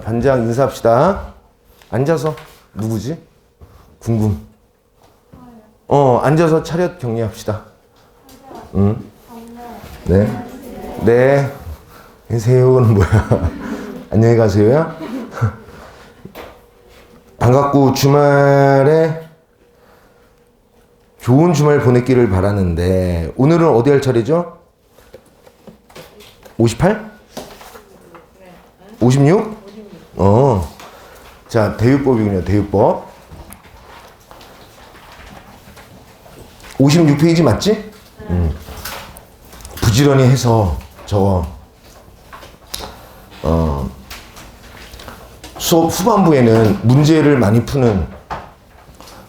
반장 인사합시다. 앉아서. 누구지? 궁금. 앉아서 차렷 격리합시다. 응? 네. 네. 안녕하세요는 뭐야? 안녕히 가세요야? 반갑고 주말에 좋은 주말 보냈기를 바라는데 오늘은 어디 할 차례죠? 58? 56? 자, 대유법이군요. 대유법. 56페이지 맞지? 부지런히 해서 저거 수업 후반부에는 문제를 많이 푸는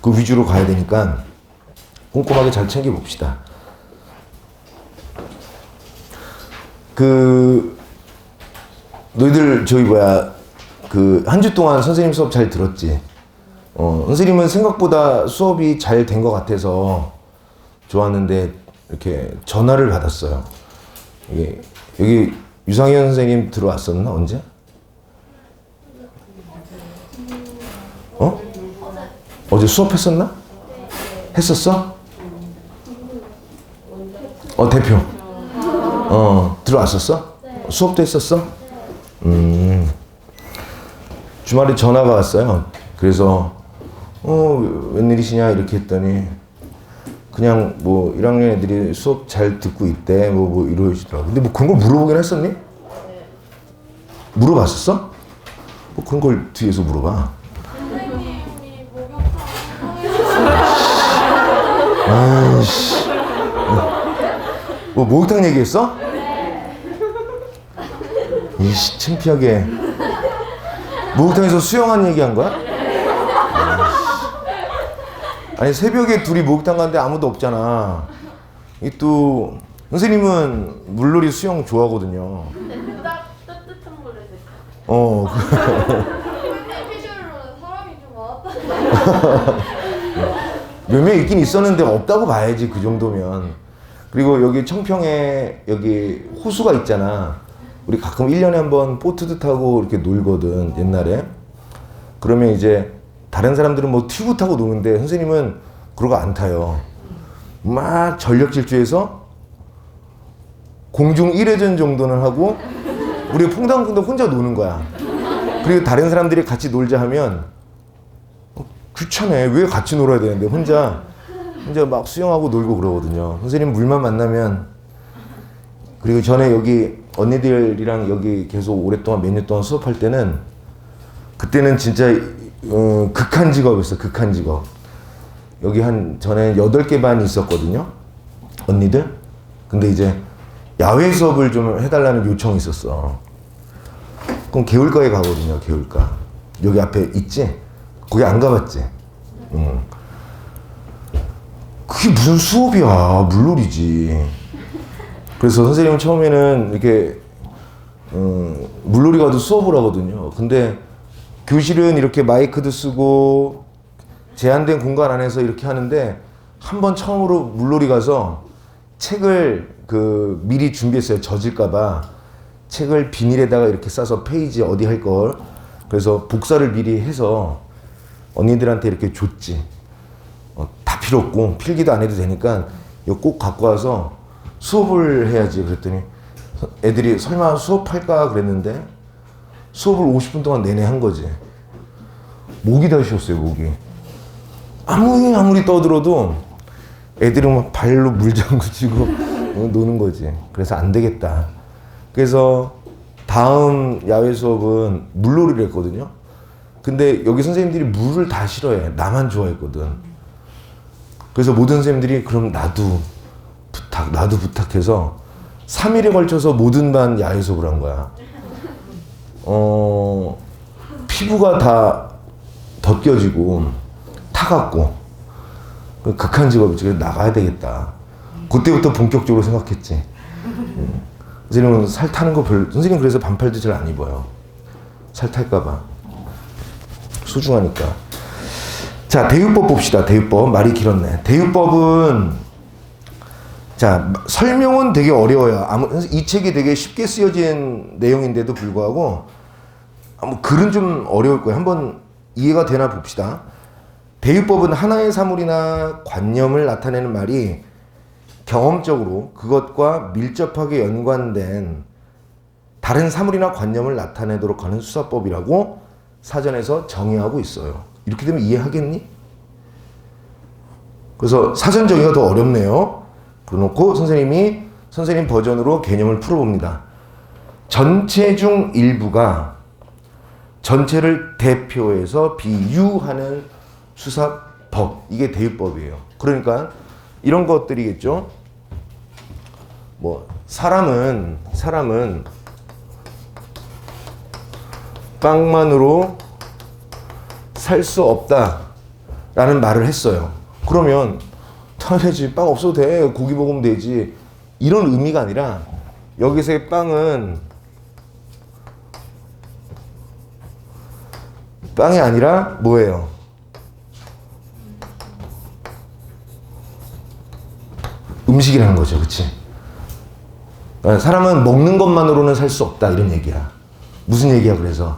그 위주로 가야 되니까 꼼꼼하게 잘 챙겨봅시다. 너희들 한 주 동안 선생님 수업 잘 들었지? 선생님은 생각보다 수업이 잘 된 것 같아서 좋았는데 이렇게 전화를 받았어요. 여기 유상현 선생님 들어왔었나? 언제? 어제 수업했었나? 했었어? 대표. 들어왔었어? 수업도 했었어? 주말에 전화가 왔어요. 그래서 웬일이시냐 이렇게 했더니 그냥 1학년 애들이 수업 잘 듣고 있대 뭐 이러시더라고. 근데 그런 걸 물어보긴 했었니? 물어봤었어? 그런 걸 뒤에서 물어봐. 선생님이 목욕탕 아이씨. 목욕탕 얘기했어? 이씨, 창피하게. 목욕탕에서 수영한 얘기한 거야? 아니, 새벽에 둘이 목욕탕 갔는데 아무도 없잖아. 또 선생님은 물놀이 수영 좋아하거든요. 따뜻한 물에 됐어. 피셜로 사람이 좀 많았다. 몇 명 있긴 있었는데 없다고 봐야지, 그 정도면. 그리고 여기 청평에 여기 호수가 있잖아. 우리 가끔 1년에 한 번 보트도 타고 이렇게 놀거든, 옛날에. 그러면 이제 다른 사람들은 튜브 타고 노는데 선생님은 그러고 안 타요. 막 전력 질주해서 공중 1회전 정도는 하고 우리 퐁당퐁당 혼자 노는 거야. 그리고 다른 사람들이 같이 놀자 하면 귀찮아. 왜 같이 놀아야 되는데 혼자 막 수영하고 놀고 그러거든요. 선생님 물만 만나면. 그리고 전에 여기 언니들이랑 여기 계속 오랫동안 몇 년 동안 수업할 때는 그때는 진짜 극한 직업이었어. 극한 직업. 여기 전에 8개 반이 있었거든요. 언니들. 근데 이제 야외 수업을 좀 해달라는 요청이 있었어. 그럼 개울가에 가거든요. 개울가. 여기 앞에 있지? 거기 안 가봤지? 그게 무슨 수업이야. 물놀이지. 그래서 선생님은 처음에는 이렇게 물놀이 가도 수업을 하거든요. 근데 교실은 이렇게 마이크도 쓰고 제한된 공간 안에서 이렇게 하는데 한 번 처음으로 물놀이 가서 책을 미리 준비했어요. 젖을까봐. 책을 비닐에다가 이렇게 싸서 페이지 어디 할 걸. 그래서 복사를 미리 해서 언니들한테 이렇게 줬지. 다 필요 없고 필기도 안 해도 되니까 이거 꼭 갖고 와서 수업을 해야지. 그랬더니 애들이 설마 수업할까 그랬는데 수업을 50분 동안 내내 한 거지. 목이 다 쉬었어요. 목이. 아무리 떠들어도 애들은 막 발로 물 잠그치고 노는 거지. 그래서 안 되겠다. 그래서 다음 야외 수업은 물놀이를 했거든요. 근데 여기 선생님들이 물을 다 싫어해. 나만 좋아했거든. 그래서 모든 선생님들이 그럼 나도 부탁해서 3일에 걸쳐서 모든 반 야외 수업을 한 거야. 피부가 다 벗겨지고 타갖고 극한 직업이지. 그래서 나가야 되겠다. 그때부터 본격적으로 생각했지. 선생님은 살 타는 거 선생님 그래서 반팔도 잘 안 입어요. 살 탈까봐. 소중하니까. 자, 대유법 봅시다. 대유법. 말이 길었네. 대유법은 자, 설명은 되게 어려워요. 이 책이 되게 쉽게 쓰여진 내용인데도 불구하고 뭐 글은 좀 어려울 거예요. 한번 이해가 되나 봅시다. 대유법은 하나의 사물이나 관념을 나타내는 말이 경험적으로 그것과 밀접하게 연관된 다른 사물이나 관념을 나타내도록 하는 수사법이라고 사전에서 정의하고 있어요. 이렇게 되면 이해하겠니? 그래서 사전 정의가 더 어렵네요. 그러놓고 선생님 버전으로 개념을 풀어봅니다. 전체 중 일부가 전체를 대표해서 비유하는 수사법. 이게 대유법이에요. 그러니까 이런 것들이겠죠. 뭐 사람은 빵만으로 살 수 없다라는 말을 했어요. 그러면 당연하지, 빵 없어도 돼, 고기 먹으면 되지, 이런 의미가 아니라 여기서의 빵은 빵이 아니라 뭐예요? 음식이라는 거죠. 그치? 사람은 먹는 것만으로는 살 수 없다, 이런 얘기야. 무슨 얘기야? 그래서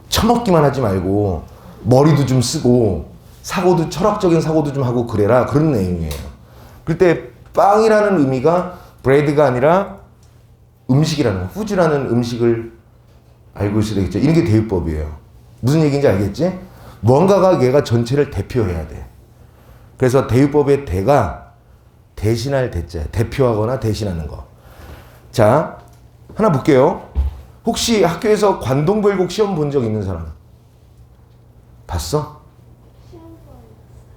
처먹기만 하지 말고 머리도 좀 쓰고 사고도, 철학적인 사고도 좀 하고 그래라, 그런 내용이에요. 그때 빵이라는 의미가 브레드가 아니라 음식이라는, 푸드라는 음식을 알고 있어야 되겠죠. 이런 게 대유법이에요. 무슨 얘기인지 알겠지? 뭔가가 얘가 전체를 대표해야 돼. 그래서 대유법의 대가 대신할 대자, 대표하거나 대신하는 거. 자, 하나 볼게요. 혹시 학교에서 관동별곡 시험 본 적 있는 사람? 봤어?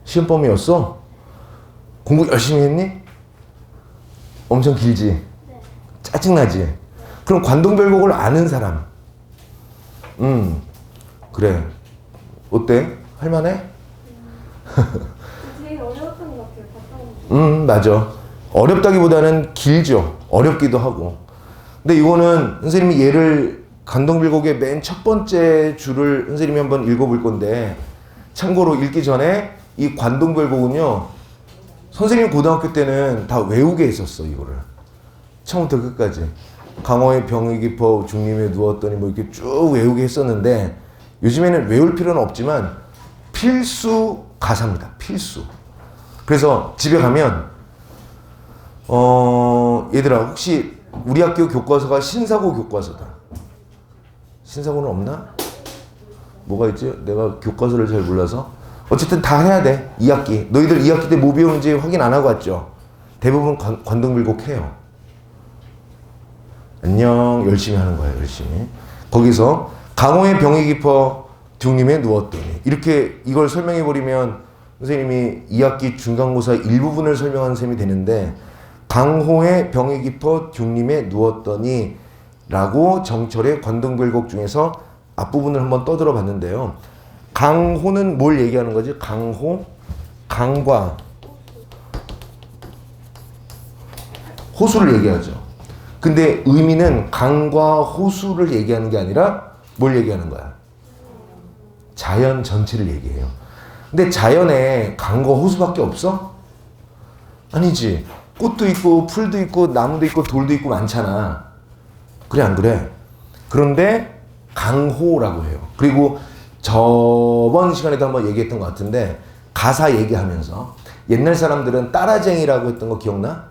시험범이었어? 공부 열심히 했니? 엄청 길지? 네. 짜증나지? 그럼 관동별곡을 아는 사람? 그래. 어때? 할만해? 되게 어려웠던 것 같아요. 봤던 거. 맞아. 어렵다기보다는 길죠. 어렵기도 하고. 근데 이거는 선생님이 얘를 관동별곡의 맨 첫 번째 줄을 선생님이 한번 읽어볼 건데, 참고로 읽기 전에 이 관동별곡은요, 선생님 고등학교 때는 다 외우게 했었어. 이거를 처음부터 끝까지. 강호의 병이 깊어 중림에 누웠더니 뭐 이렇게 쭉 외우게 했었는데, 요즘에는 외울 필요는 없지만 필수 가사입니다. 필수. 그래서 집에 가면 얘들아, 혹시 우리 학교 교과서가 신사고 교과서다. 신사고는 없나? 뭐가 있지? 내가 교과서를 잘 몰라서. 어쨌든 다 해야 돼. 2학기. 너희들 2학기 때 뭐 배우는지 확인 안 하고 왔죠? 대부분 관동별곡 해요. 안녕. 열심히 하는 거예요. 열심히. 거기서 강호의 병이 깊어 중림에 누웠더니, 이렇게 이걸 설명해버리면 선생님이 2학기 중간고사 일부분을 설명하는 셈이 되는데, 강호의 병이 깊어 중림에 누웠더니 라고 정철의 관동별곡 중에서 앞부분을 한번 떠들어 봤는데요. 강호는 뭘 얘기하는 거지? 강호, 강과 호수를 얘기하죠. 근데 의미는 강과 호수를 얘기하는 게 아니라 뭘 얘기하는 거야? 자연 전체를 얘기해요. 근데 자연에 강과 호수밖에 없어? 아니지. 꽃도 있고 풀도 있고 나무도 있고 돌도 있고 많잖아. 그래 안 그래? 그런데 강호라고 해요. 그리고 저번 시간에도 한번 얘기했던 것 같은데, 가사 얘기하면서 옛날 사람들은 따라쟁이라고 했던 거 기억나?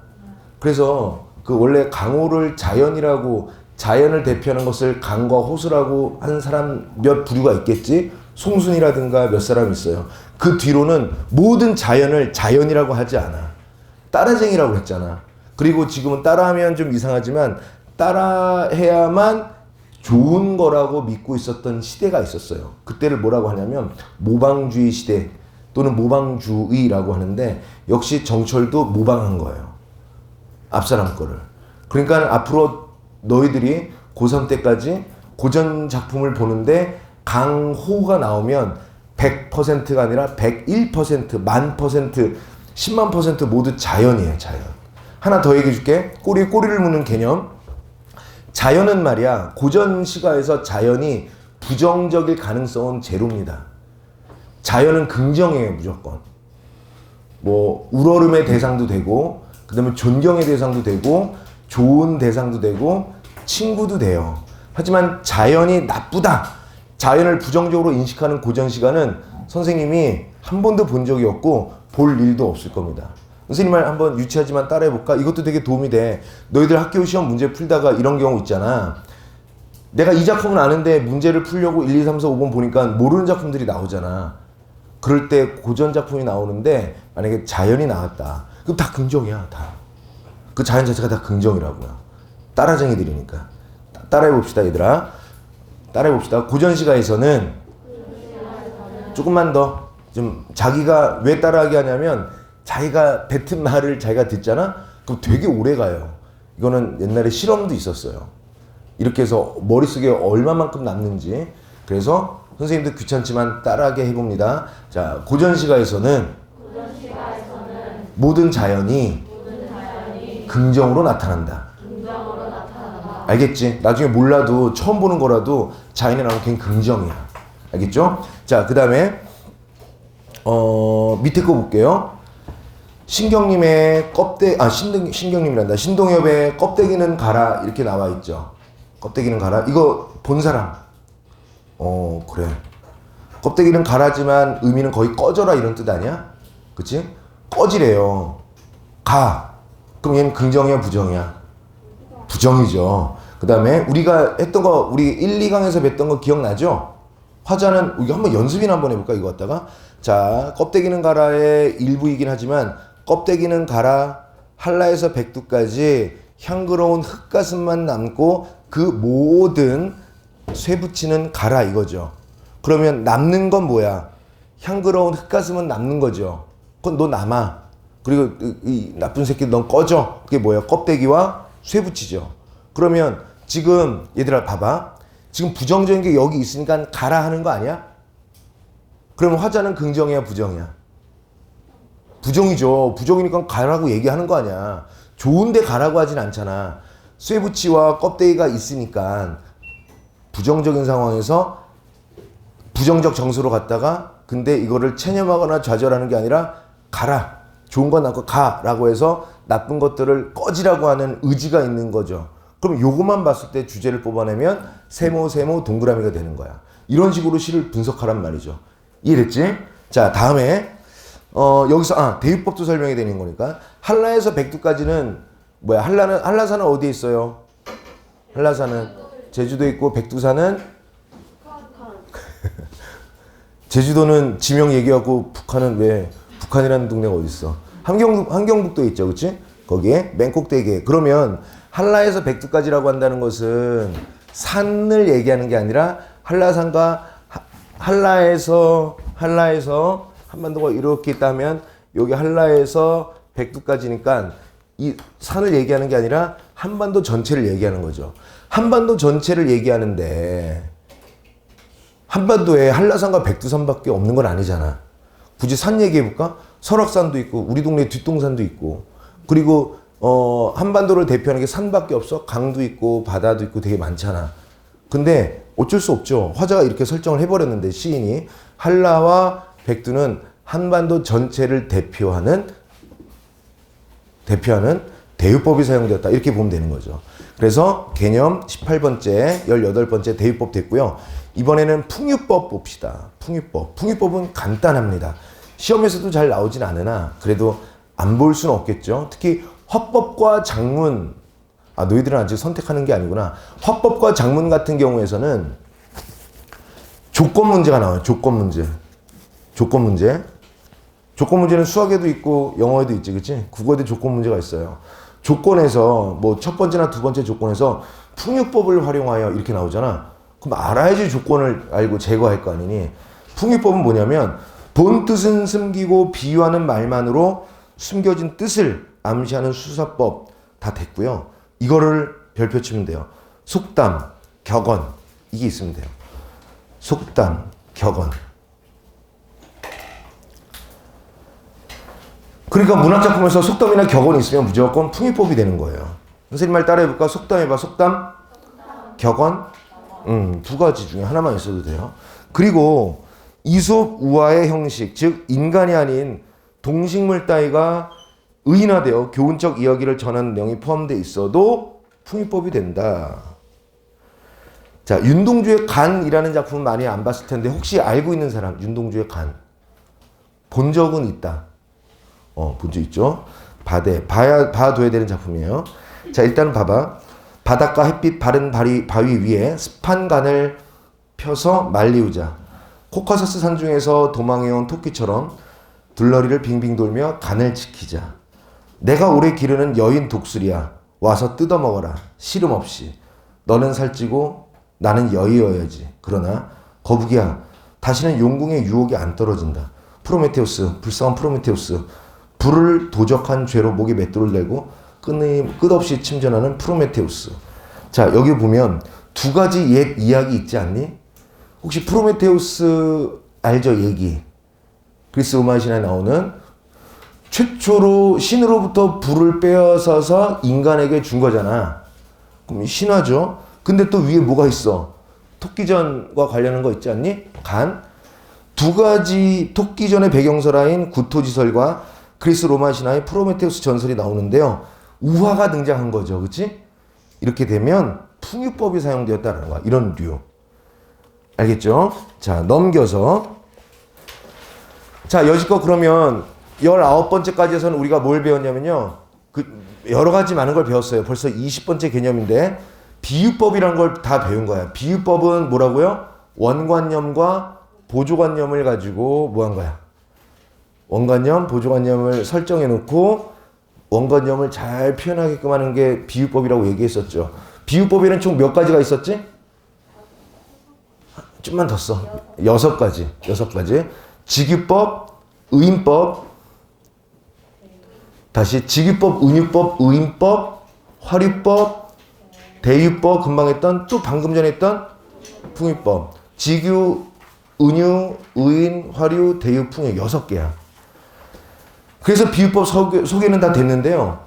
그래서 그 원래 강호를 자연이라고, 자연을 대표하는 것을 강과 호수라고 하는 사람 몇 부류가 있겠지? 송순이라든가 몇 사람 있어요. 그 뒤로는 모든 자연을 자연이라고 하지 않아. 따라쟁이라고 했잖아. 그리고 지금은 따라하면 좀 이상하지만 따라해야만 좋은 거라고 믿고 있었던 시대가 있었어요. 그때를 뭐라고 하냐면 모방주의 시대 또는 모방주의라고 하는데, 역시 정철도 모방한 거예요. 앞사람 거를. 그러니까 앞으로 너희들이 고3 때까지 고전 작품을 보는데 강호가 나오면 100%가 아니라 101%, 만 퍼센트, 10만 퍼센트 모두 자연이에요. 자연. 하나 더 얘기해 줄게. 꼬리를 무는 개념. 자연은 말이야, 고전 시가에서 자연이 부정적일 가능성은 제로입니다. 자연은 긍정이에요. 무조건. 뭐 우러름의 대상도 되고, 그 다음에 존경의 대상도 되고, 좋은 대상도 되고, 친구도 돼요. 하지만 자연이 나쁘다, 자연을 부정적으로 인식하는 고전 시가는 선생님이 한 번도 본 적이 없고 볼 일도 없을 겁니다. 선생님 말 한번 유치하지만 따라해볼까? 이것도 되게 도움이 돼. 너희들 학교 시험 문제 풀다가 이런 경우 있잖아. 내가 이 작품은 아는데 문제를 풀려고 1, 2, 3, 4, 5번 보니까 모르는 작품들이 나오잖아. 그럴 때 고전 작품이 나오는데 만약에 자연이 나왔다. 그럼 다 긍정이야, 다. 그 자연 자체가 다 긍정이라고요. 따라쟁이들이니까. 따라해봅시다, 얘들아. 따라해봅시다. 고전시가에서는 조금만 더 좀 자기가 왜 따라하게 하냐면 자기가 뱉은 말을 자기가 듣잖아? 그럼 되게 오래 가요. 이거는 옛날에 실험도 있었어요. 이렇게 해서 머릿속에 얼마만큼 남는지. 그래서 선생님도 귀찮지만 따라하게 해봅니다. 자, 고전시가에서는 모든 자연이 긍정으로 나타난다. 알겠지? 나중에 몰라도 처음 보는 거라도 자연이 나오면 그냥 긍정이야. 알겠죠? 자, 그 다음에 밑에 거 볼게요. 신경님의 신경님이란다. 신동엽의 껍데기는 가라 이렇게 나와 있죠. 껍데기는 가라. 이거 본 사람. 그래. 껍데기는 가라지만 의미는 거의 꺼져라 이런 뜻 아니야? 그치? 꺼지래요. 가. 그럼 얘는 긍정이야, 부정이야? 부정이죠. 그 다음에 우리가 했던 거, 우리 1, 2강에서 뵀던 거 기억나죠? 화자는, 이거 한번 연습이나 한번 해볼까, 이거 갖다가? 자, 껍데기는 가라의 일부이긴 하지만, 껍데기는 가라, 한라에서 백두까지 향그러운 흙가슴만 남고 그 모든 쇠붙이는 가라 이거죠. 그러면 남는 건 뭐야? 향그러운 흙가슴은 남는 거죠. 그건 너 남아. 그리고 이 나쁜 새끼 넌 꺼져. 그게 뭐야? 껍데기와 쇠붙이죠. 그러면 지금 얘들아 봐봐. 지금 부정적인 게 여기 있으니까 가라 하는 거 아니야? 그러면 화자는 긍정이야, 부정이야? 부정이죠. 부정이니까 가라고 얘기하는 거 아니야. 좋은데 가라고 하진 않잖아. 쇠붙이와 껍데기가 있으니까 부정적인 상황에서 부정적 정서로 갔다가 근데 이거를 체념하거나 좌절하는 게 아니라 가라. 좋은 건 남고 가라고 해서 나쁜 것들을 꺼지라고 하는 의지가 있는 거죠. 그럼 요것만 봤을 때 주제를 뽑아내면 세모 동그라미가 되는 거야. 이런 식으로 시를 분석하란 말이죠. 이해됐지? 자, 다음에 여기서 대유법도 설명이 되는 거니까 한라에서 백두까지는 뭐야? 한라산은 어디에 있어요? 한라산은 제주도에 있고 백두산은 제주도는 지명 얘기하고 북한은 왜 북한이라는 동네가 어디 있어? 함경북도에 있죠, 그렇지? 거기에 맨 꼭대기에. 그러면 한라에서 백두까지라고 한다는 것은 산을 얘기하는 게 아니라 한라산과 한라에서 한반도가 이렇게 있다면 여기 한라에서 백두까지니까 이 산을 얘기하는 게 아니라 한반도 전체를 얘기하는 거죠. 한반도 전체를 얘기하는데 한반도에 한라산과 백두산밖에 없는 건 아니잖아. 굳이 산 얘기해볼까? 설악산도 있고 우리 동네 뒷동산도 있고 그리고 한반도를 대표하는 게 산밖에 없어. 강도 있고 바다도 있고 되게 많잖아. 근데 어쩔 수 없죠. 화자가 이렇게 설정을 해버렸는데 시인이 한라와 백두는 한반도 전체를 대표하는 대유법이 사용되었다. 이렇게 보면 되는 거죠. 그래서 개념 18번째, 18번째 대유법 됐고요. 이번에는 풍유법 봅시다. 풍유법. 풍유법은 간단합니다. 시험에서도 잘 나오진 않으나 그래도 안 볼 수는 없겠죠. 특히 화법과 장문, 너희들은 아직 선택하는 게 아니구나. 화법과 장문 같은 경우에서는 조건 문제가 나와요. 조건 문제. 조건 문제는 수학에도 있고 영어에도 있지, 그치? 국어에도 조건 문제가 있어요. 조건에서 뭐 첫 번째나 두 번째 조건에서 풍유법을 활용하여 이렇게 나오잖아. 그럼 알아야지 조건을 알고 제거할 거 아니니. 풍유법은 뭐냐면 본 뜻은 숨기고 비유하는 말만으로 숨겨진 뜻을 암시하는 수사법 다 됐고요. 이거를 별표 치면 돼요. 속담, 격언 이게 있으면 돼요. 속담, 격언. 그러니까 문학작품에서 속담이나 격언이 있으면 무조건 풍유법이 되는 거예요. 선생님 말 따라해볼까? 속담 해봐. 속담, 격언. 두 가지 중에 하나만 있어도 돼요. 그리고 이솝 우화의 형식, 즉 인간이 아닌 동식물 따위가 의인화되어 교훈적 이야기를 전하는 내용이 포함되어 있어도 풍유법이 된다. 자, 윤동주의 간이라는 작품은 많이 안 봤을 텐데 혹시 알고 있는 사람 윤동주의 간 본 적은 있다. 본 적 있죠. 봐둬야 되는 작품이에요. 자, 일단 봐봐. 바닷가 햇빛 바른 바위 위에 습한 간을 펴서 말리우자. 코카서스 산중에서 도망해온 토끼처럼 둘러리를 빙빙 돌며 간을 지키자. 내가 오래 기르는 여인 독수리야. 와서 뜯어먹어라. 시름 없이. 너는 살찌고 나는 여의어야지. 그러나 거북이야. 다시는 용궁의 유혹이 안 떨어진다. 프로메테우스, 불쌍한 프로메테우스. 불을 도적한 죄로 목에 맷돌을 내고 끝없이 침전하는 프로메테우스. 자, 여기 보면 두 가지 옛 이야기 있지 않니? 혹시 프로메테우스 알죠? 얘기. 그리스 로마 신화에 나오는 최초로 신으로부터 불을 빼앗아서 인간에게 준 거잖아. 그럼 신화죠. 근데 또 위에 뭐가 있어? 토끼전과 관련한 거 있지 않니? 간. 두 가지 토끼전의 배경설화인 구토지설과 그리스 로마 신화의 프로메테우스 전설이 나오는데요. 우화가 등장한 거죠. 그치? 이렇게 되면 풍유법이 사용되었다는 거야. 이런 류. 알겠죠? 자, 넘겨서. 자, 여지껏 그러면 19번째까지에서는 우리가 뭘 배웠냐면요. 여러 가지 많은 걸 배웠어요. 벌써 20번째 개념인데 비유법이란 걸 다 배운 거야. 비유법은 뭐라고요? 원관념과 보조관념을 가지고 뭐 한 거야? 원관념, 보조관념을 설정해 놓고 원관념을 잘 표현하게끔 하는 게 비유법이라고 얘기했었죠. 비유법에는 총 몇 가지가 있었지? 좀만 더 써. 6가지. 6가지. 직유법, 의인법, 다시 직유법, 은유법, 의인법, 화류법, 대유법, 금방 했던 또 방금 전에 했던 풍유법. 직유, 은유, 의인, 화류, 대유, 풍유 6개야. 그래서 비유법 소개는 다 됐는데요.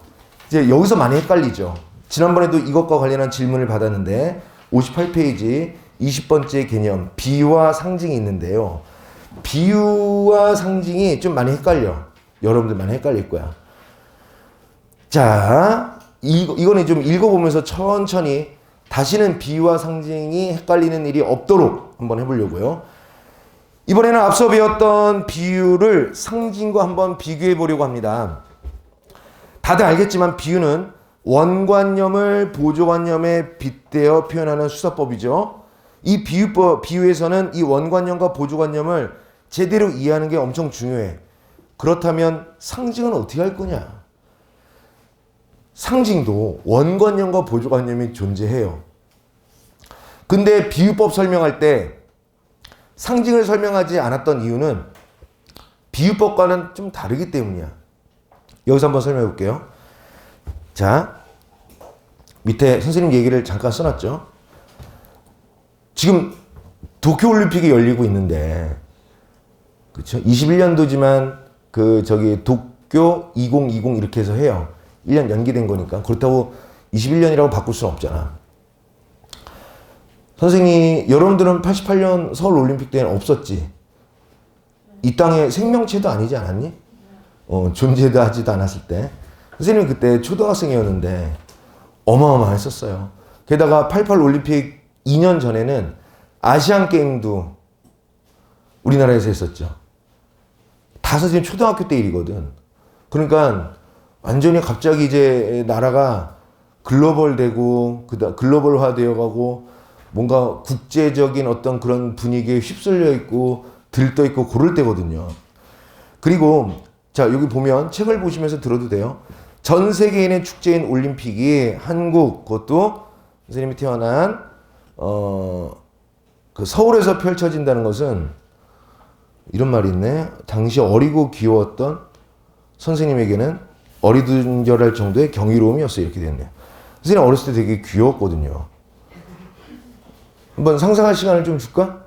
이제 여기서 많이 헷갈리죠. 지난번에도 이것과 관련한 질문을 받았는데 58페이지 20번째 개념 비유와 상징이 있는데요. 비유와 상징이 좀 많이 헷갈려. 여러분들 많이 헷갈릴 거야. 자, 이거는 좀 읽어보면서 천천히 다시는 비유와 상징이 헷갈리는 일이 없도록 한번 해보려고요. 이번에는 앞서 배웠던 비유를 상징과 한번 비교해 보려고 합니다. 다들 알겠지만 비유는 원관념을 보조관념에 빗대어 표현하는 수사법이죠. 이 비유에서는 이 원관념과 보조관념을 제대로 이해하는 게 엄청 중요해. 그렇다면 상징은 어떻게 할 거냐? 상징도 원관념과 보조관념이 존재해요. 근데 비유법 설명할 때 상징을 설명하지 않았던 이유는 비유법과는 좀 다르기 때문이야. 여기서 한번 설명해 볼게요. 자, 밑에 선생님 얘기를 잠깐 써놨죠. 지금 도쿄올림픽이 열리고 있는데, 그렇죠? 21년도지만 도쿄 2020 이렇게 해서 해요. 1년 연기된 거니까. 그렇다고 21년이라고 바꿀 수는 없잖아. 선생님, 여러분들은 88년 서울올림픽 때는 없었지? 이 땅에 생명체도 아니지 않았니? 존재도 하지도 않았을 때. 선생님은 그때 초등학생이었는데 어마어마했었어요. 게다가 88올림픽 2년 전에는 아시안게임도 우리나라에서 했었죠. 다 선생님 초등학교 때 일이거든. 그러니까 완전히 갑자기 이제 나라가 글로벌되고 글로벌화 되어가고 뭔가 국제적인 어떤 그런 분위기에 휩쓸려 있고 들떠 있고 그럴 때거든요. 그리고 자, 여기 보면 책을 보시면서 들어도 돼요. 전 세계인의 축제인 올림픽이 한국, 그것도 선생님이 태어난 그 서울에서 펼쳐진다는 것은 이런 말이 있네. 당시 어리고 귀여웠던 선생님에게는 어리둥절할 정도의 경이로움이었어요. 이렇게 됐네요. 선생님 어렸을 때 되게 귀여웠거든요. 한번 상상할 시간을 좀 줄까?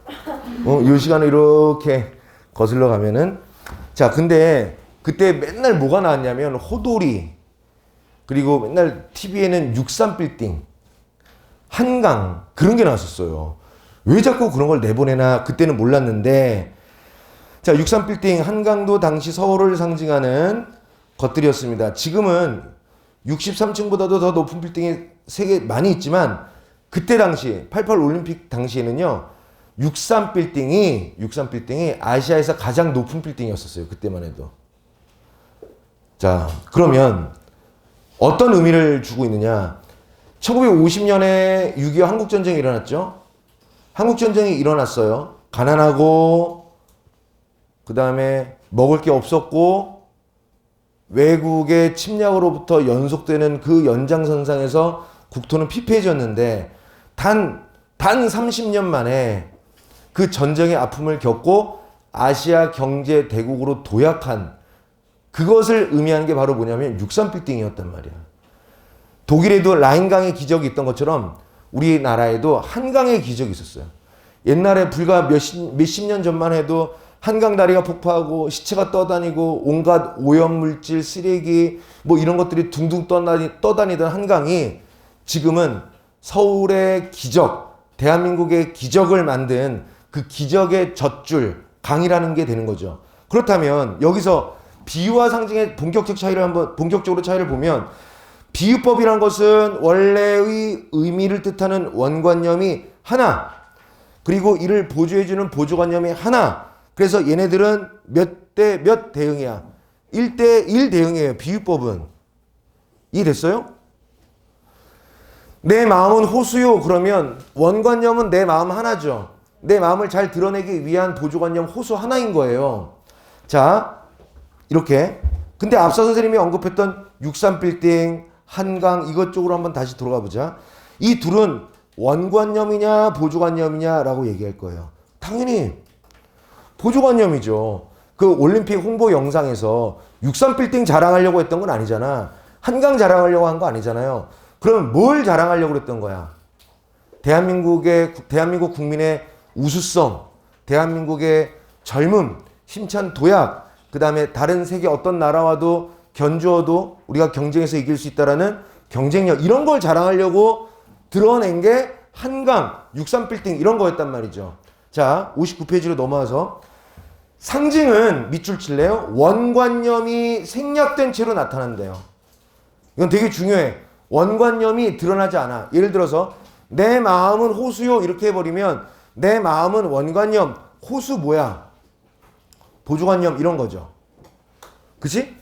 이 시간을 이렇게 거슬러 가면은. 자, 근데 그때 맨날 뭐가 나왔냐면 호돌이, 그리고 맨날 TV에는 63빌딩, 한강, 그런 게 나왔었어요. 왜 자꾸 그런 걸 내보내나 그때는 몰랐는데, 자, 63빌딩, 한강도 당시 서울을 상징하는 것들이었습니다. 지금은 63층보다도 더 높은 빌딩이 세계 많이 있지만 그때 당시 88 올림픽 당시에는요. 63 빌딩이 아시아에서 가장 높은 빌딩이었었어요. 그때만 해도. 자, 그러면 어떤 의미를 주고 있느냐? 1950년에 6.25 한국전쟁이 일어났죠. 한국전쟁이 일어났어요. 가난하고 그 다음에 먹을 게 없었고 외국의 침략으로부터 연속되는 그 연장선상에서 국토는 피폐해졌는데 단 30년 만에 그 전쟁의 아픔을 겪고 아시아 경제 대국으로 도약한 그것을 의미하는 게 바로 뭐냐면 63 빌딩이었단 말이야. 독일에도 라인강의 기적이 있던 것처럼 우리나라에도 한강의 기적이 있었어요. 옛날에 불과 몇십 년 전만 해도 한강 다리가 폭파하고 시체가 떠다니고 온갖 오염물질, 쓰레기 뭐 이런 것들이 둥둥 떠다니던 한강이 지금은 서울의 기적, 대한민국의 기적을 만든 그 기적의 젖줄 강이라는 게 되는 거죠. 그렇다면 여기서 비유와 상징의 본격적으로 차이를 보면 비유법이란 것은 원래의 의미를 뜻하는 원관념이 하나, 그리고 이를 보조해주는 보조관념이 하나. 그래서 얘네들은 몇 대 몇 대응이야? 1대 1 대응이에요. 비유법은. 이해됐어요? 내 마음은 호수요. 그러면 원관념은 내 마음 하나죠. 내 마음을 잘 드러내기 위한 보조관념 호수 하나인 거예요. 자, 이렇게. 근데 앞서 선생님이 언급했던 63빌딩, 한강 이것 쪽으로 한번 다시 돌아가 보자. 이 둘은 원관념이냐 보조관념이냐라고 얘기할 거예요. 당연히 보조관념이죠. 그 올림픽 홍보 영상에서 63빌딩 자랑하려고 했던 건 아니잖아. 한강 자랑하려고 한 거 아니잖아요. 그러면 뭘 자랑하려고 했던 거야? 대한민국 국민의 우수성, 대한민국의 젊음, 힘찬 도약, 그 다음에 다른 세계 어떤 나라와도 견주어도 우리가 경쟁에서 이길 수 있다라는 경쟁력, 이런 걸 자랑하려고 드러낸 게 한강, 63빌딩 이런 거였단 말이죠. 자, 59페이지로 넘어와서 상징은 밑줄 칠래요? 원관념이 생략된 채로 나타난대요. 이건 되게 중요해. 원관념이 드러나지 않아. 예를 들어서 내 마음은 호수요 이렇게 해버리면 내 마음은 원관념, 호수 뭐야? 보조관념 이런 거죠. 그치?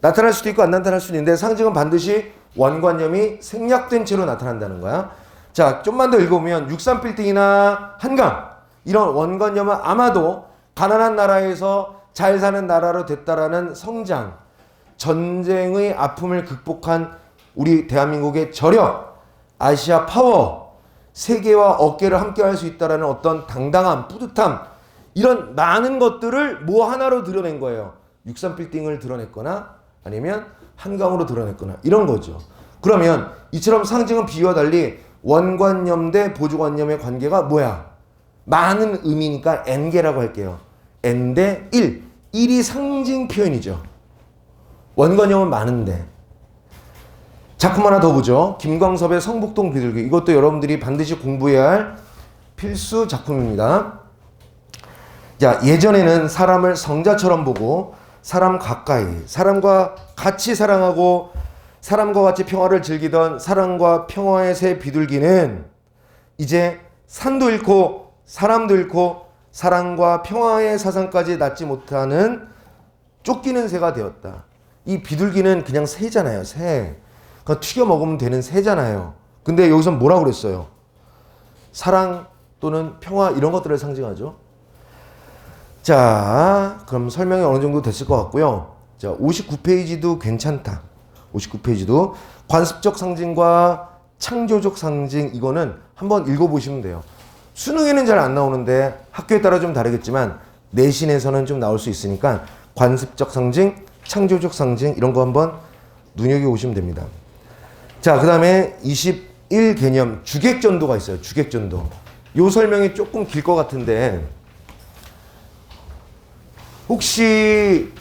나타날 수도 있고 안 나타날 수도 있는데 상징은 반드시 원관념이 생략된 채로 나타난다는 거야. 자, 좀만 더 읽어보면 63빌딩이나 한강 이런 원관념은 아마도 가난한 나라에서 잘 사는 나라로 됐다라는 성장, 전쟁의 아픔을 극복한 우리 대한민국의 저력, 아시아 파워, 세계와 어깨를 함께 할 수 있다라는 어떤 당당함, 뿌듯함, 이런 많은 것들을 뭐 하나로 드러낸 거예요. 63빌딩을 드러냈거나 아니면 한강으로 드러냈거나 이런 거죠. 그러면 이처럼 상징은 비유와 달리 원관념 대 보조관념의 관계가 뭐야? 많은 의미니까 n개라고 할게요. n 대 1. 1이 상징 표현이죠. 원관념은 많은데. 작품 하나 더 보죠. 김광섭의 성북동 비둘기. 이것도 여러분들이 반드시 공부해야 할 필수 작품입니다. 자, 예전에는 사람을 성자처럼 보고 사람 가까이, 사람과 같이 사랑하고 사람과 같이 평화를 즐기던 사랑과 평화의 새 비둘기는 이제 산도 잃고 사람도 잃고 사랑과 평화의 사상까지 낳지 못하는 쫓기는 새가 되었다. 이 비둘기는 그냥 새잖아요. 새. 그냥 튀겨 먹으면 되는 새잖아요. 근데 여기서 뭐라고 그랬어요? 사랑 또는 평화 이런 것들을 상징하죠. 자, 그럼 설명이 어느 정도 됐을 것 같고요. 자, 59페이지도 괜찮다. 59페이지도 관습적 상징과 창조적 상징 이거는 한번 읽어보시면 돼요. 수능에는 잘 안 나오는데 학교에 따라 좀 다르겠지만 내신에서는 좀 나올 수 있으니까 관습적 상징, 창조적 상징 이런 거 한번 눈여겨보시면 됩니다. 자, 그 다음에 21 개념 주객전도가 있어요. 주객전도. 요 설명이 조금 길 것 같은데 혹시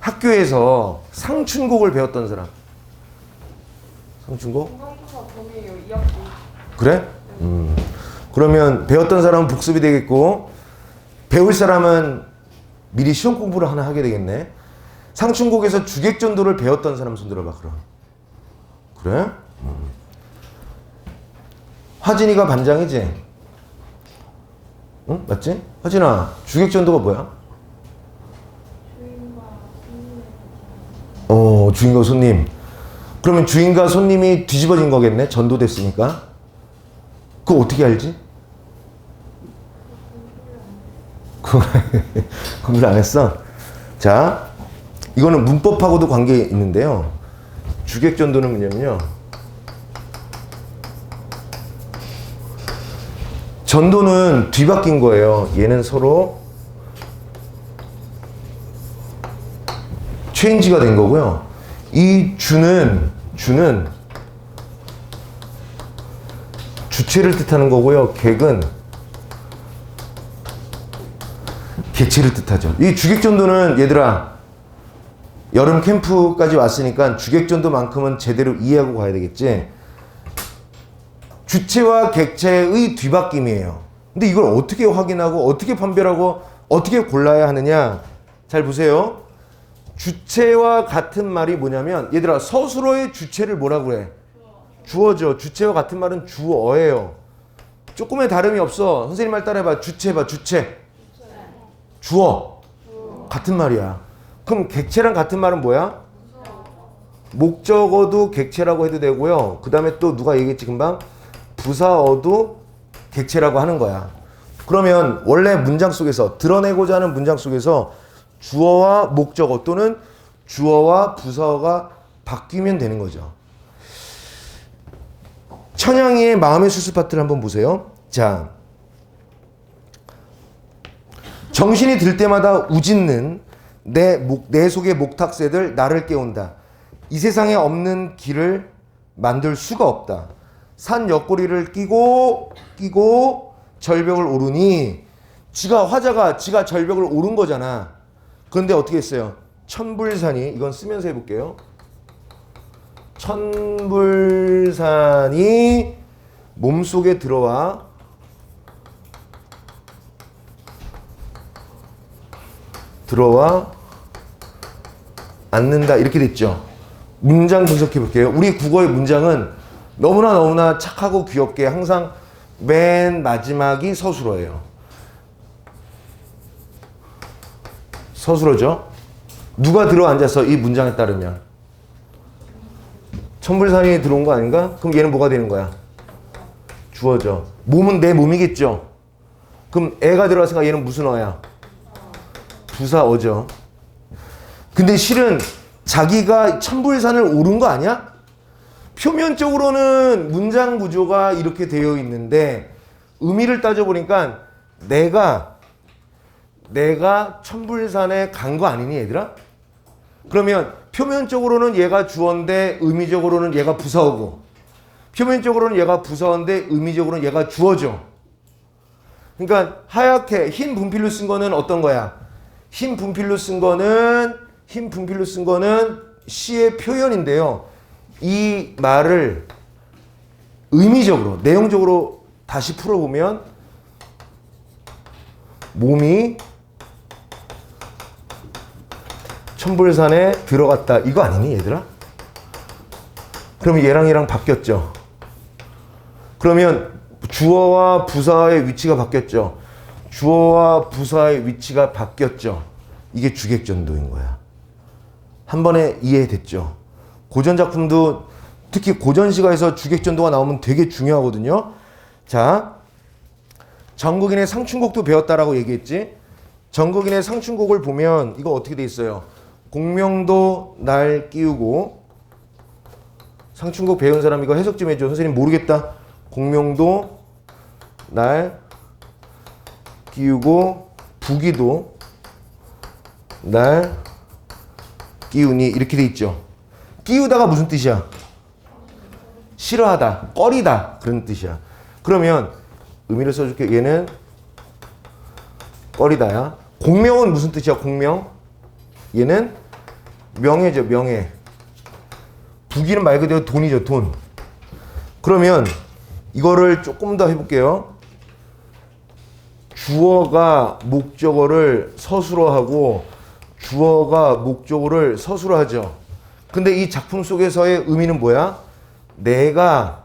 학교에서 상춘곡을 배웠던 사람? 상춘곡? 중간고사 범위예요. 2학기. 그래? 그러면 배웠던 사람은 복습이 되겠고 배울 사람은 미리 시험 공부를 하나 하게 되겠네. 상춘곡에서 주객전도를 배웠던 사람 손 들어봐. 그럼. 그래? 화진이가 반장이지? 응? 맞지? 화진아, 주객전도가 뭐야? 주인과 손님. 그러면 주인과 손님이 뒤집어진 거겠네? 전도됐으니까. 그거 어떻게 알지? 공부를 안 했어? 자, 이거는 문법하고도 관계 있는데요. 주객전도는 뭐냐면요. 전도는 뒤바뀐 거예요. 얘는 서로 체인지가 된 거고요. 이 주는 주체를 뜻하는 거고요. 객은 객체를 뜻하죠. 이 주객전도는 얘들아 여름 캠프까지 왔으니까 주객전도만큼은 제대로 이해하고 가야 되겠지. 주체와 객체의 뒤바뀜이에요. 근데 이걸 어떻게 확인하고 어떻게 판별하고 어떻게 골라야 하느냐. 잘 보세요. 주체와 같은 말이 뭐냐면 얘들아 서술어의 주체를 뭐라고 그래? 주어죠. 주체와 같은 말은 주어예요. 조금의 다름이 없어. 선생님 말 따라해봐. 주체 봐. 주체. 주어. 같은 말이야. 그럼 객체랑 같은 말은 뭐야? 목적어도 객체라고 해도 되고요. 그 다음에 또 누가 얘기했지 금방? 부사어도 객체라고 하는 거야. 그러면 원래 문장 속에서 드러내고자 하는 문장 속에서 주어와 목적어 또는 주어와 부사어가 바뀌면 되는 거죠. 천양이의 마음의 수습 파트를 한번 보세요. 자, 정신이 들 때마다 우짖는 내 속의 목탁새들 나를 깨운다. 이 세상에 없는 길을 만들 수가 없다. 산 옆구리를 끼고 절벽을 오르니 화자가 지가 절벽을 오른 거잖아. 그런데 어떻게 했어요? 천불산이 이건 쓰면서 해볼게요. 천불산이 몸속에 들어와 앉는다 이렇게 됐죠. 문장 분석해 볼게요. 우리 국어의 문장은 너무나 착하고 귀엽게 항상 맨 마지막이 서술어예요. 서술어죠. 누가 들어앉아서 이 문장에 따르면 천불산이 들어온 거 아닌가? 그럼 얘는 뭐가 되는 거야? 주어죠. 몸은 내 몸이겠죠. 그럼 애가 들어왔으니까 얘는 무슨 어야? 부사어죠. 근데 실은 자기가 천불산을 오른 거 아니야? 표면적으로는 문장 구조가 이렇게 되어 있는데 의미를 따져보니까 내가 천불산에 간 거 아니니 얘들아? 그러면 표면적으로는 얘가 주어인데 의미적으로는 얘가 부사어고 표면적으로는 얘가 부사어인데 의미적으로는 얘가 주어죠. 그러니까 하얗게 흰 분필로 쓴 거는 어떤 거야? 흰 분필로 쓴 거는 시의 표현인데요. 이 말을 의미적으로 내용적으로 다시 풀어보면 몸이 천불산에 들어갔다 이거 아니니 얘들아? 그러면 얘랑 바뀌었죠. 그러면 주어와 부사의 위치가 바뀌었죠. 주어와 부사의 위치가 바뀌었죠. 이게 주객전도인 거야. 한 번에 이해됐죠. 고전작품도 특히 고전시가에서 주객전도가 나오면 되게 중요하거든요. 자, 정국인의 상춘곡도 배웠다라고 얘기했지. 정국인의 상춘곡을 보면 이거 어떻게 돼 있어요? 공명도 날 끼우고 상춘곡 배운 사람 이거 해석 좀 해줘. 선생님 모르겠다. 공명도 날 끼우고 부기도 날 끼우니 이렇게 돼 있죠. 끼우다가 무슨 뜻이야? 싫어하다, 꺼리다 그런 뜻이야. 그러면 의미를 써줄게. 얘는 꺼리다야. 공명은 무슨 뜻이야? 공명. 얘는 명예죠. 명예. 부기는 말 그대로 돈이죠. 돈. 그러면 이거를 조금 더 해볼게요. 주어가 목적어를 서술어하고 주어가 목적어를 서술어하죠. 근데 이 작품 속에서의 의미는 뭐야? 내가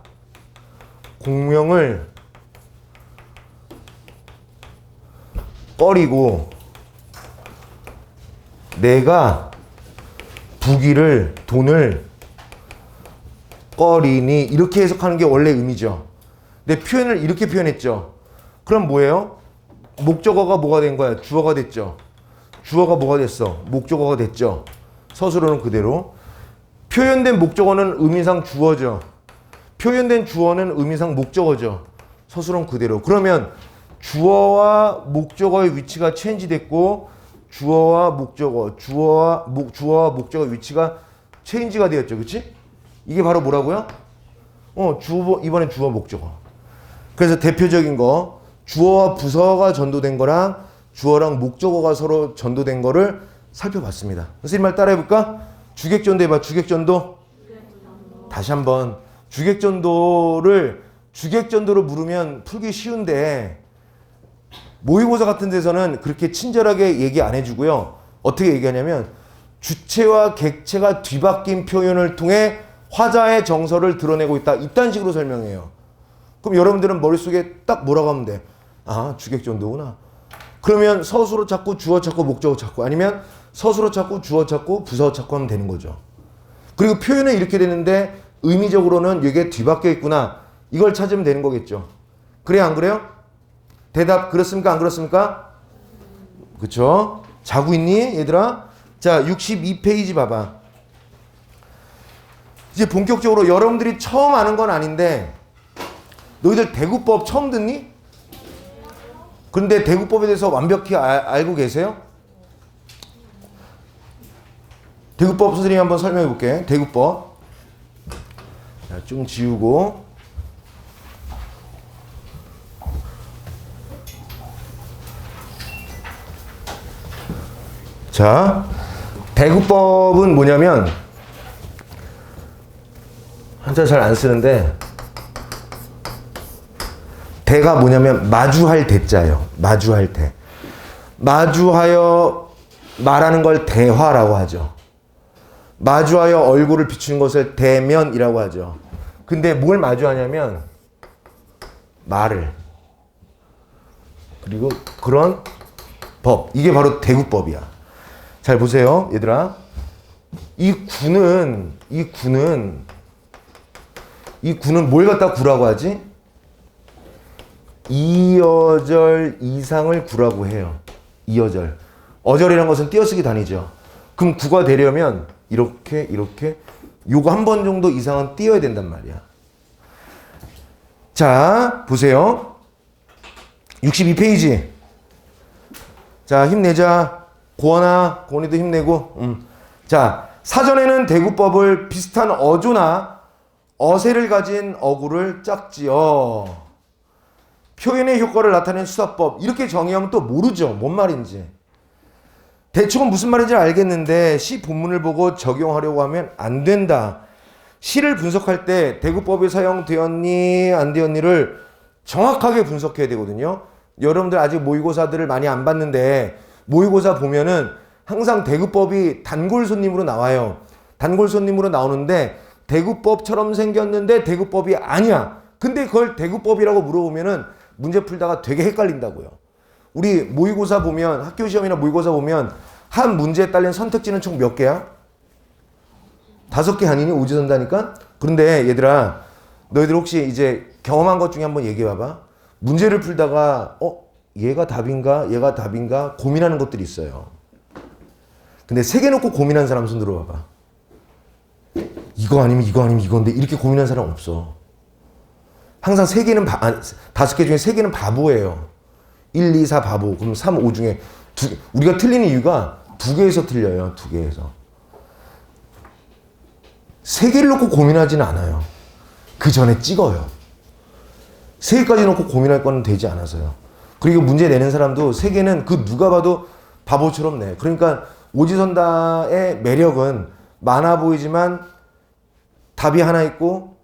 공명을 꺼리고 내가 부귀를 돈을 꺼리니 이렇게 해석하는 게 원래 의미죠. 내 표현을 이렇게 표현했죠. 그럼 뭐예요? 목적어가 뭐가 된 거야? 주어가 됐죠. 주어가 뭐가 됐어? 목적어가 됐죠. 서술어는 그대로. 표현된 목적어는 의미상 주어죠. 표현된 주어는 의미상 목적어죠. 서술어는 그대로. 그러면 주어와 목적어의 위치가 체인지 됐고 주어와 목적어, 주어와 목적어 위치가 체인지가 되었죠. 그치? 이게 바로 뭐라고요? 이번엔 주어 목적어. 그래서 대표적인 거 주어와 부서가 전도된 거랑 주어랑 목적어가 서로 전도된 거를 살펴봤습니다. 선생님 말 따라해볼까? 주객전도 해봐. 주객전도. 다시 한번. 주객전도로 물으면 풀기 쉬운데 모의고사 같은 데서는 그렇게 친절하게 얘기 안 해주고요. 어떻게 얘기하냐면 주체와 객체가 뒤바뀐 표현을 통해 화자의 정서를 드러내고 있다. 이딴 식으로 설명해요. 그럼 여러분들은 머릿속에 딱 뭐라고 하면 돼? 아, 주객전도구나. 그러면 서술어 찾고 주어 찾고 목적어 찾고 아니면 서술어 찾고 주어 찾고 부서 찾고 하면 되는 거죠. 그리고 표현은 이렇게 되는데 의미적으로는 이게 뒤바뀌어 있구나. 이걸 찾으면 되는 거겠죠. 그래요, 안 그래요? 대답 그렇습니까? 안 그렇습니까? 그쵸? 자고 있니? 얘들아? 자, 62페이지 봐봐. 이제 본격적으로 여러분들이 처음 아는 건 아닌데 너희들 대구법 처음 듣니? 그런데 대구법에 대해서 완벽히 알고 계세요? 대구법 선생님이 한번 설명해 볼게. 대구법. 자, 좀 지우고. 자, 대구법은 뭐냐면 한자 잘 안 쓰는데 대가 뭐냐면 마주할 대자예요. 마주할 대. 마주하여 말하는 걸 대화라고 하죠. 마주하여 얼굴을 비추는 것을 대면이라고 하죠. 근데 뭘 마주하냐면 말을. 그리고 그런 법. 이게 바로 대구법이야. 잘 보세요, 얘들아. 이 구는 뭘 갖다 구라고 하지? 이어절 이상을 구라고 해요. 이어절. 어절이라는 것은 띄어쓰기 단위죠. 그럼 구가 되려면 이렇게 요거 한 번 정도 이상은 띄어야 된단 말이야. 자, 보세요. 62페이지. 자, 힘내자. 고원이도 힘내고. 자, 사전에는 대구법을 비슷한 어조나 어세를 가진 어구를 짝지어 표현의 효과를 나타낸 수사법 이렇게 정의하면 또 모르죠. 뭔 말인지. 대충은 무슨 말인지 알겠는데 시 본문을 보고 적용하려고 하면 안 된다. 시를 분석할 때 대구법이 사용되었니 안 되었니를 정확하게 분석해야 되거든요. 여러분들 아직 모의고사들을 많이 안 봤는데 모의고사 보면은 항상 대구법이 단골 손님으로 나와요. 단골 손님으로 나오는데 대구법처럼 생겼는데 대구법이 아니야. 근데 그걸 대구법이라고 물어보면은 문제 풀다가 되게 헷갈린다고요. 우리 모의고사 보면 학교 시험이나 모의고사 보면 한 문제에 딸린 선택지는 총 몇 개야? 5개 아니니? 오지선다니까? 그런데 얘들아 너희들 혹시 이제 경험한 것 중에 한번 얘기해 봐봐. 문제를 풀다가 얘가 답인가? 얘가 답인가? 고민하는 것들이 있어요. 근데 3개 놓고 고민한 사람 손 들어봐봐. 이거 아니면 이건데 이렇게 고민한 사람 없어. 항상 5개 중에 3개는 바보예요. 1, 2, 4 바보. 그럼 3, 5 중에 우리가 틀리는 이유가 2개에서 틀려요. 2개에서. 3개를 놓고 고민하지는 않아요. 그 전에 찍어요. 3개까지 놓고 고민할 거는 되지 않아서요. 그리고 문제 내는 사람도 3개는 그 누가 봐도 바보처럼 내. 그러니까 오지선다의 매력은 많아 보이지만 답이 하나 있고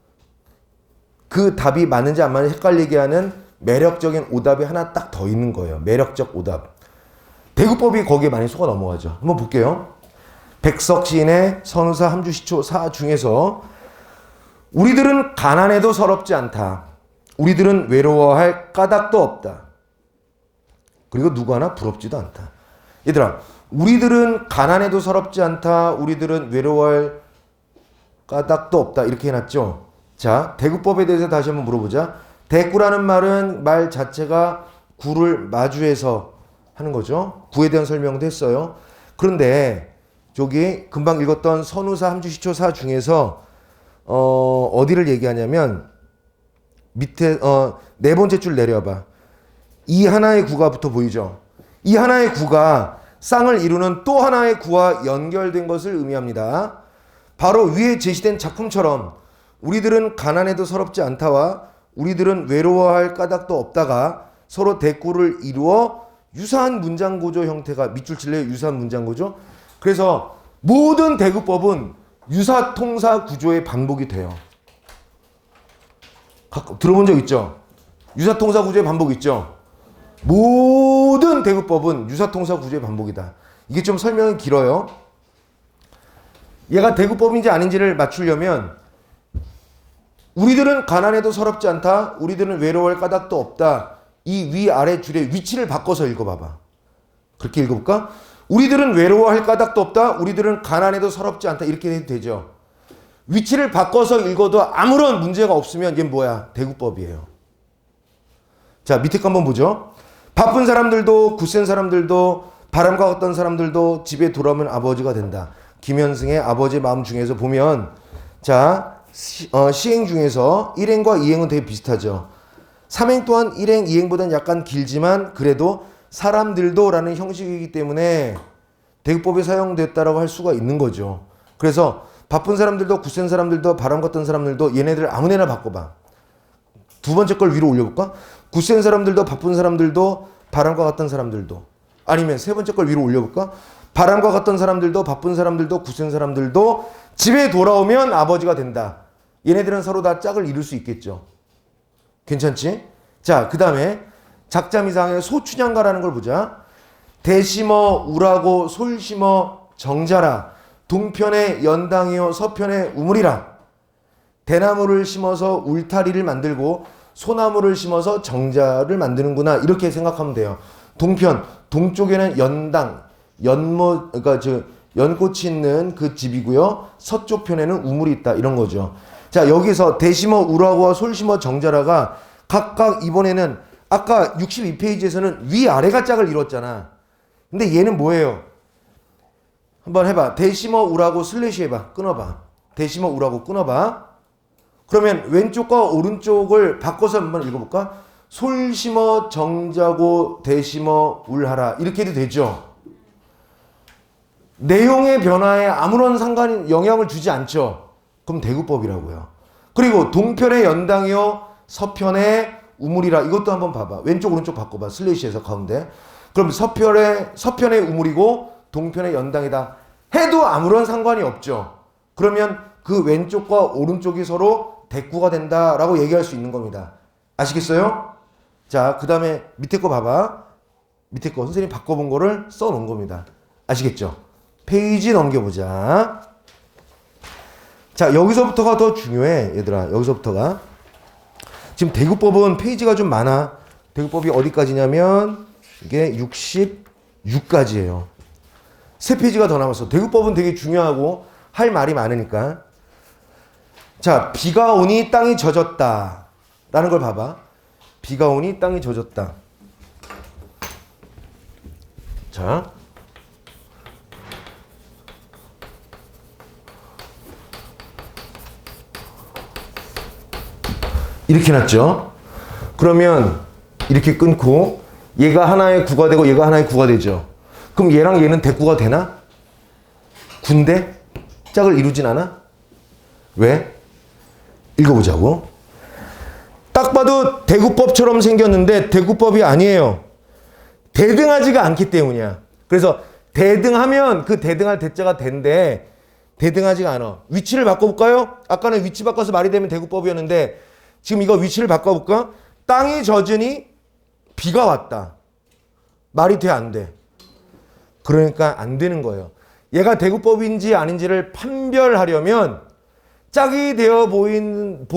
그 답이 맞는지 안 맞는지 헷갈리게 하는 매력적인 오답이 하나 딱 더 있는 거예요. 매력적 오답. 대구법이 거기에 많이 속아 넘어가죠. 한번 볼게요. 백석 시인의 선사 함주시초 사 중에서 우리들은 가난해도 서럽지 않다. 우리들은 외로워할 까닭도 없다. 그리고 누구 하나 부럽지도 않다. 얘들아, 우리들은 가난해도 서럽지 않다. 우리들은 외로워할 까닭도 없다. 이렇게 해놨죠. 자, 대구법에 대해서 다시 한번 물어보자. 대구라는 말은 말 자체가 구를 마주해서 하는 거죠. 구에 대한 설명도 했어요. 그런데 저기 금방 읽었던 선우사 함주시초사 중에서 어디를 얘기하냐면 밑에 네 번째 줄 내려봐. 이 하나의 구가부터 보이죠. 이 하나의 구가 쌍을 이루는 또 하나의 구와 연결된 것을 의미합니다. 바로 위에 제시된 작품처럼 우리들은 가난해도 서럽지 않다와 우리들은 외로워할 까닭도 없다가 서로 대꾸를 이루어 유사한 문장 구조 형태가 밑줄 칠래요? 유사한 문장 구조. 그래서 모든 대구법은 유사통사 구조의 반복이 돼요. 들어본 적 있죠? 유사통사 구조의 반복 있죠? 모든 대구법은 유사통사 구조의 반복이다. 이게 좀 설명이 길어요. 얘가 대구법인지 아닌지를 맞추려면 우리들은 가난해도 서럽지 않다. 우리들은 외로워할 까닭도 없다. 이 위아래 줄의 위치를 바꿔서 읽어봐봐. 그렇게 읽어볼까? 우리들은 외로워할 까닭도 없다. 우리들은 가난해도 서럽지 않다. 이렇게 해도 되죠. 위치를 바꿔서 읽어도 아무런 문제가 없으면 얘는 뭐야? 대구법이에요. 자, 밑에 거 한번 보죠. 바쁜 사람들도 굳센 사람들도 바람과 같던 사람들도 집에 돌아오면 아버지가 된다. 김현승의 아버지의 마음 중에서 보면 자 시행 중에서 1행과 2행은 되게 비슷하죠. 3행 또한 1행, 2행보다는 약간 길지만 그래도 사람들도 라는 형식이기 때문에 대구법이 사용됐다라고 할 수가 있는 거죠. 그래서 바쁜 사람들도 굳센 사람들도 바람 같던 사람들도 얘네들 아무데나 바꿔봐. 두 번째 걸 위로 올려볼까? 굳센 사람들도 바쁜 사람들도 바람과 같던 사람들도. 아니면 세 번째 걸 위로 올려볼까? 바람과 같던 사람들도 바쁜 사람들도 굳센 사람들도 집에 돌아오면 아버지가 된다. 얘네들은 서로 다 짝을 이룰 수 있겠죠. 괜찮지? 자, 그 다음에 작자미상의 소춘향가라는 걸 보자. 대심어 우라고 솔심어 정자라. 동편에 연당이요 서편에 우물이라. 대나무를 심어서 울타리를 만들고 소나무를 심어서 정자를 만드는구나. 이렇게 생각하면 돼요. 동편, 동쪽에는 연당, 그러니까 연꽃이 있는 그 집이고요. 서쪽 편에는 우물이 있다. 이런 거죠. 자, 여기서 대심어 우라고와 솔심어 정자라가 각각 이번에는 아까 62페이지에서는 위아래가 짝을 이뤘잖아. 근데 얘는 뭐예요? 한번 해봐. 대심어 우라고 슬래시 해봐. 끊어봐. 대심어 우라고 끊어봐. 그러면 왼쪽과 오른쪽을 바꿔서 한번 읽어볼까? 솔심어 정자고 대심어 울하라. 이렇게 해도 되죠. 내용의 변화에 아무런 영향을 주지 않죠. 그럼 대구법이라고요. 그리고 동편의 연당이요 서편의 우물이라. 이것도 한번 봐봐. 왼쪽 오른쪽 바꿔봐. 슬래시에서 가운데. 그럼 서편의 우물이고 동편의 연당이다 해도 아무런 상관이 없죠. 그러면 그 왼쪽과 오른쪽이 서로 대꾸가 된다라고 얘기할 수 있는 겁니다. 아시겠어요? 자, 그 다음에 밑에 거 봐봐. 밑에 거 선생님이 바꿔본 거를 써놓은 겁니다. 아시겠죠? 페이지 넘겨보자. 자, 여기서부터가 더 중요해, 얘들아. 여기서부터가. 지금 대구법은 페이지가 좀 많아. 대구법이 어디까지냐면 이게 66까지예요. 3페이지가 더 남았어. 대구법은 되게 중요하고 할 말이 많으니까. 자, 비가 오니 땅이 젖었다 라는 걸 봐봐. 비가 오니 땅이 젖었다. 자, 이렇게 놨죠. 그러면 이렇게 끊고 얘가 하나의 구가 되고 얘가 하나의 구가 되죠. 그럼 얘랑 얘는 대구가 되나? 군데? 짝을 이루진 않아? 왜? 읽어보자고. 딱 봐도 대구법처럼 생겼는데 대구법이 아니에요. 대등하지가 않기 때문이야. 그래서 대등하면 그 대등할 대자가 된데 대등하지가 않아. 위치를 바꿔볼까요? 아까는 위치 바꿔서 말이 되면 대구법이었는데 지금 이거 위치를 바꿔볼까? 땅이 젖으니 비가 왔다. 말이 돼, 안 돼? 그러니까 안 되는 거예요. 얘가 대구법인지 아닌지를 판별하려면 짝이 되어 보이는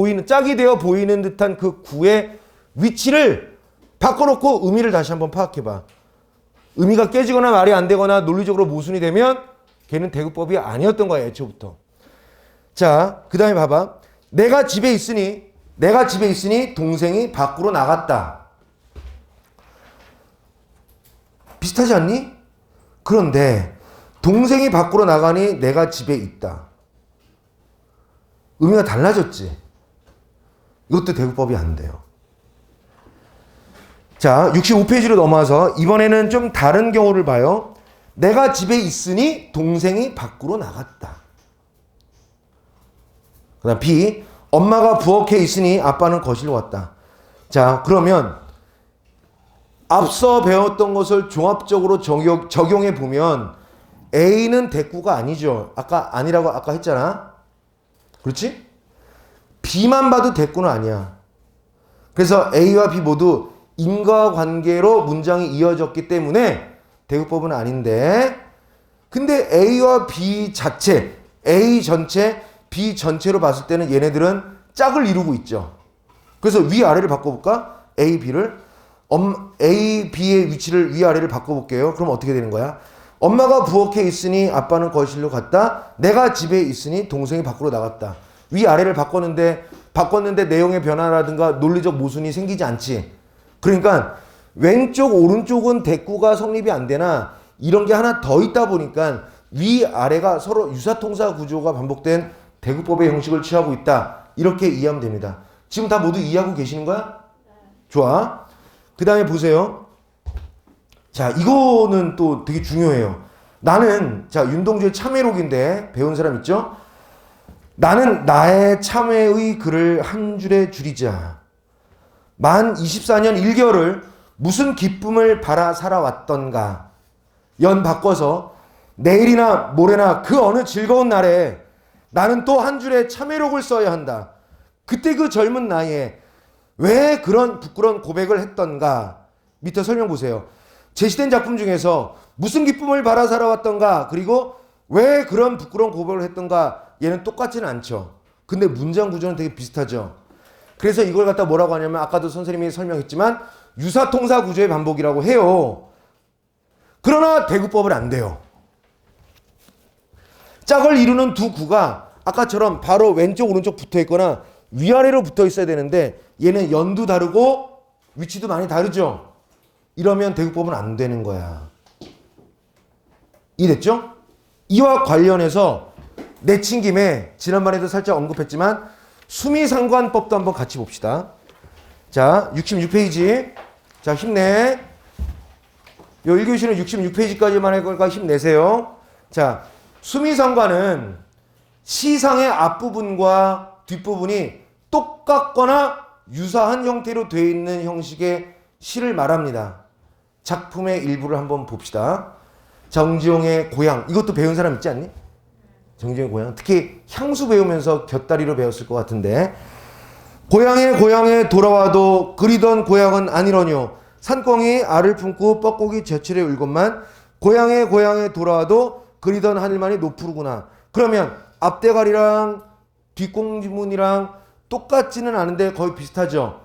듯한 그 구의 위치를 바꿔놓고 의미를 다시 한번 파악해봐. 의미가 깨지거나 말이 안 되거나 논리적으로 모순이 되면 걔는 대구법이 아니었던 거야, 애초부터. 자, 그 다음에 봐봐. 내가 집에 있으니 동생이 밖으로 나갔다. 비슷하지 않니? 그런데 동생이 밖으로 나가니 내가 집에 있다. 의미가 달라졌지. 이것도 대구법이 안 돼요. 자, 65페이지로 넘어와서 이번에는 좀 다른 경우를 봐요. 내가 집에 있으니 동생이 밖으로 나갔다. 그 다음 B. 엄마가 부엌에 있으니 아빠는 거실로 왔다. 자, 그러면 앞서 배웠던 것을 종합적으로 적용해 보면 A는 대꾸가 아니죠. 아니라고 아까 했잖아. 그렇지? B만 봐도 대꾸는 아니야. 그래서 A와 B 모두 인과관계로 문장이 이어졌기 때문에 대구법은 아닌데, 근데 A와 B 자체, A 전체, B 전체로 봤을 때는 얘네들은 짝을 이루고 있죠. 그래서 위아래를 바꿔볼까? A, B를. A, B의 위치를 위아래를 바꿔볼게요. 그럼 어떻게 되는 거야? 엄마가 부엌에 있으니 아빠는 거실로 갔다. 내가 집에 있으니 동생이 밖으로 나갔다. 위아래를 바꿨는데 내용의 변화라든가 논리적 모순이 생기지 않지. 그러니까 왼쪽 오른쪽은 대꾸가 성립이 안 되나 이런 게 하나 더 있다 보니까 위아래가 서로 유사통사 구조가 반복된 대구법의 형식을 취하고 있다. 이렇게 이해하면 됩니다. 지금 다 모두 이해하고 계시는 거야? 좋아. 그 다음에 보세요. 자, 이거는 또 되게 중요해요. 나는, 자, 윤동주의 참회록인데 배운 사람 있죠? 나는 나의 참회의 글을 한 줄에 줄이자. 만 24년 1개월을 무슨 기쁨을 바라 살아왔던가. 연 바꿔서 내일이나 모레나 그 어느 즐거운 날에 나는 또 한 줄의 참회록을 써야 한다. 그때 그 젊은 나이에 왜 그런 부끄러운 고백을 했던가. 밑에 설명 보세요. 제시된 작품 중에서 무슨 기쁨을 바라 살아왔던가, 그리고 왜 그런 부끄러운 고백을 했던가, 얘는 똑같지는 않죠. 근데 문장 구조는 되게 비슷하죠. 그래서 이걸 갖다 뭐라고 하냐면 아까도 선생님이 설명했지만 유사통사 구조의 반복이라고 해요. 그러나 대구법은 안 돼요. 짝을 이루는 두 구가 아까처럼 바로 왼쪽 오른쪽 붙어 있거나 위아래로 붙어 있어야 되는데 얘는 연도 다르고 위치도 많이 다르죠. 이러면 대구법은 안 되는 거야. 이해됐죠? 이와 관련해서 내친 김에 지난번에도 살짝 언급했지만 수미상관법도 한번 같이 봅시다. 자, 66페이지. 자, 힘내. 요 1교시는 66페이지까지만 할 거니까 힘내세요. 자, 수미상관은 시상의 앞부분과 뒷부분이 똑같거나 유사한 형태로 되어 있는 형식의 시를 말합니다. 작품의 일부를 한번 봅시다. 정지용의 고향. 이것도 배운 사람 있지 않니? 정지용의 고향. 특히 향수 배우면서 곁다리로 배웠을 것 같은데. 고향에 돌아와도 그리던 고향은 아니러뇨. 산꿩이 알을 품고 뻐꾸기 제철에 울건만 고향에 돌아와도 그리던 하늘만이 노푸르구나. 그러면 앞대가리랑 뒷공지문이랑 똑같지는 않은데 거의 비슷하죠.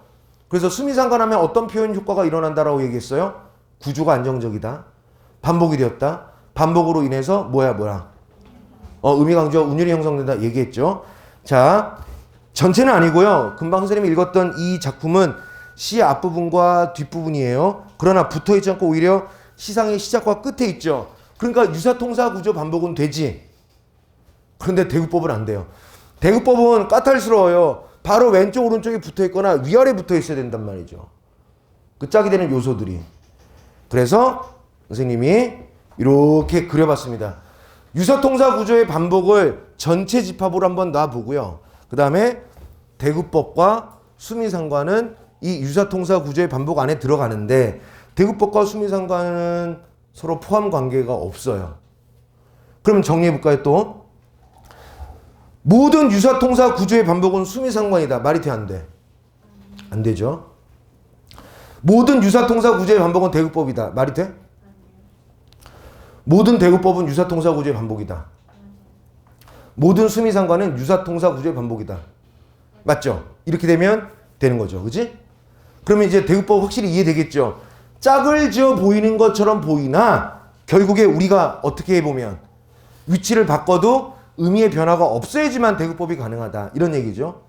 그래서 수미상관하면 어떤 표현 효과가 일어난다라고 얘기했어요? 구조가 안정적이다. 반복이 되었다. 반복으로 인해서 뭐야? 의미 강조와 운율이 형성된다 얘기했죠. 자, 전체는 아니고요. 금방 선생님이 읽었던 이 작품은 시 앞부분과 뒷부분이에요. 그러나 붙어있지 않고 오히려 시상의 시작과 끝에 있죠. 그러니까 유사통사 구조 반복은 되지. 그런데 대구법은 안 돼요. 대구법은 까탈스러워요. 바로 왼쪽 오른쪽에 붙어있거나 위아래 붙어있어야 된단 말이죠. 그 짝이 되는 요소들이. 그래서 선생님이 이렇게 그려봤습니다. 유사통사 구조의 반복을 전체 집합으로 한번 놔보고요. 그 다음에 대구법과 수미상관은 이 유사통사 구조의 반복 안에 들어가는데 대구법과 수미상관은 서로 포함 관계가 없어요. 그럼 정리해볼까요 또? 모든 유사통사 구조의 반복은 수미상관이다. 말이 돼, 안 돼? 안 되죠. 모든 유사통사 구조의 반복은 대구법이다. 말이 돼? 모든 대구법은 유사통사 구조의 반복이다. 모든 수미상관은 유사통사 구조의 반복이다. 맞죠? 이렇게 되면 되는 거죠. 그지? 그러면 이제 대우법 확실히 이해되겠죠? 짝을 지어 보이는 것처럼 보이나 결국에 우리가 어떻게 해보면 위치를 바꿔도 의미의 변화가 없어야지만 대우법이 가능하다. 이런 얘기죠.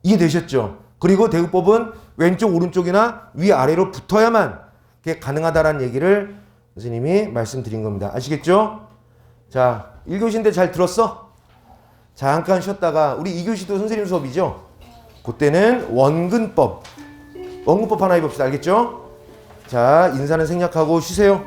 이해되셨죠? 그리고 대우법은 왼쪽 오른쪽이나 위아래로 붙어야만 그게 가능하다라는 얘기를 선생님이 말씀드린 겁니다. 아시겠죠? 자, 1교시인데 잘 들었어? 잠깐 쉬었다가 우리 2교시도 선생님 수업이죠? 그때는 원근법 하나 해봅시다. 알겠죠? 자, 인사는 생략하고 쉬세요.